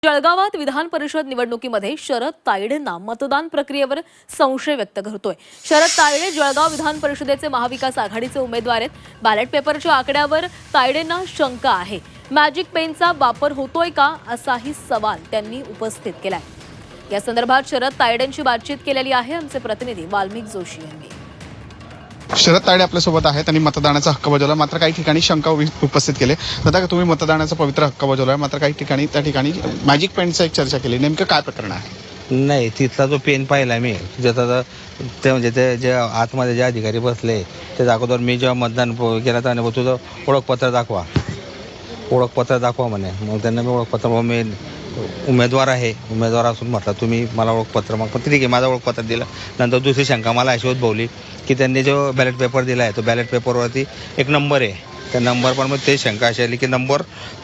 जळगावात विधान परिषद निवडणुकीमध्ये शरद तायडेंना मतदान प्रक्रियेवर संशय व्यक्त करतोय। शरद तायडे जळगाव विधान परिषदेचे महाविकास आघाडीचे उमेदवार आहेत। बॅलेट पेपरच्या आकड्यावर तायडेंना शंका आहे। मॅजिक पेनचा वापर होतोय का असाही सवाल त्यांनी उपस्थित केलाय। या संदर्भात शरद तायडेंची बातचीत केलेली आहे आमचे प्रतिनिधी वाल्मिक जोशी यांनी। शरद तायडे आपल्यासोबत आहेत आणि मतदानाचा हक्क बजावला, मात्र काही ठिकाणी शंका उपस्थित केली। दादा, तुम्ही मतदानाचा पवित्र हक्क बजावला, मात्र काही ठिकाणी त्या ठिकाणी मॅजिक पेनचा एक चर्चा केली, नेमकं काय प्रकरण आहे? नाही, तिथला जो पेन पाहिला मी ज्याचा ते म्हणजे ते जे आतमध्ये जे अधिकारी बसले त्याच्या अगोदर मी जेव्हा मतदान केलं तर तुझं ओळखपत्र दाखवा म्हणे। मग त्यांना मी ओळखपत्र, मी उमेदवार आहे, उमेदवार असून म्हटलं तुम्ही मला ओळखपत्र, मग ठीक आहे माझं ओळखपत्र दिलं। नंतर दुसरी शंका मला अशी उद्भवली की त्यांनी जो बॅलेट पेपर दिला आहे तो बॅलेट पेपरवरती एक नंबर आहे, त्या नंबर पण मग ते शंका अशी आली की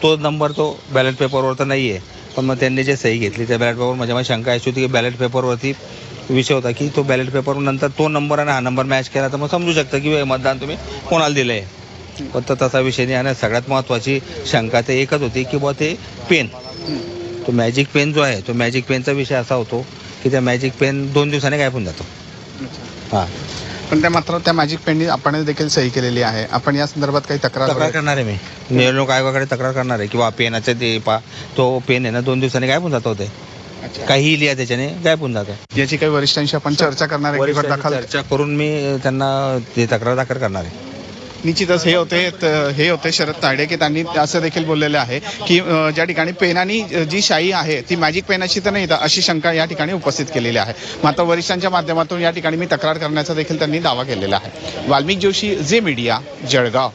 तो नंबर बॅलेट पेपरवर तर नाही आहे, पण मग त्यांनी जे सही घेतली त्या बॅलेट पेपर म्हणजे मला शंका अशी होती की बॅलेट पेपरवरती विषय होता की तो बॅलेट पेपर नंतर तो नंबर आणि हा नंबर मॅच केला तर मग समजू शकतं की मतदान तुम्ही कोणाला दिलं आहे। पण तसा विषय नाही। आणि सगळ्यात महत्त्वाची शंका ते एकच होती की बुवा ते पेन, तो मॅजिक पेन जो आहे तो मॅजिक पेनचा विषय असा होतो की त्या मॅजिक पेन 2 दिवसांनी गायब होऊन जातो। हां, पण मात्र त्या मॅजिक पेननी आपण देखील सही केलेली आहे। आपण या संदर्भात काही तक्रार करणार आहे, मी निवडणूक आयोगाकडे तक्रार करणार आहे किंवा पेनाचे ते तो पेन आहे ना 2 दिवसांनी गायब होऊन जातो, ते काही लिहा त्याच्याने गायब होऊन जातं। याची काही वरिष्ठांशी आपण चर्चा करणार आहे, चर्चा करून मी त्यांना ते तक्रार दाखल करणार आहे। निश्चितच हे होते शरद तायडे की त्यांनी असं देखील बोललेले आहे की ज्या ठिकाणी पेनानी जी शाई आहे ती मॅजिक पेनाची तर नाही, अशी शंका या ठिकाणी उपस्थित केलेली आहे। मात्र वरिष्ठांच्या माध्यमातून या ठिकाणी मी तक्रार करण्याचा देखील त्यांनी दावा केलेला आहे। वाल्मिक जोशी, झी मीडिया, जळगाव।